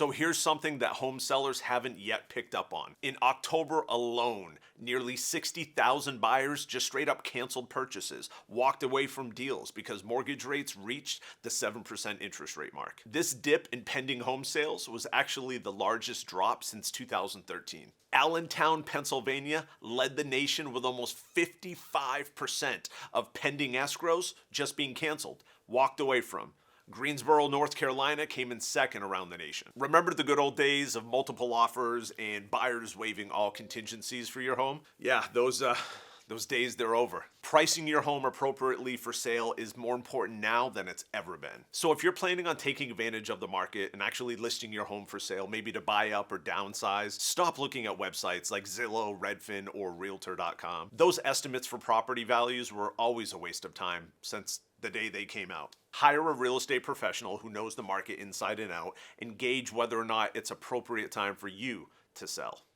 So here's something that home sellers haven't yet picked up on. In October alone, nearly 60,000 buyers just straight up canceled purchases, walked away from deals because mortgage rates reached the 7% interest rate mark. This dip in pending home sales was actually the largest drop since 2013. Allentown, Pennsylvania led the nation with almost 55% of pending escrows just being canceled, walked away from. Greensboro, North Carolina came in second around the nation. Remember the good old days of multiple offers and buyers waiving all contingencies for your home? Yeah, those days, they're over. Pricing your home appropriately for sale is more important now than it's ever been. So if you're planning on taking advantage of the market and actually listing your home for sale, maybe to buy up or downsize, stop looking at websites like Zillow, Redfin, or Realtor.com. Those estimates for property values were always a waste of time since the day they came out. Hire a real estate professional who knows the market inside and out and gauge whether or not it's appropriate time for you to sell.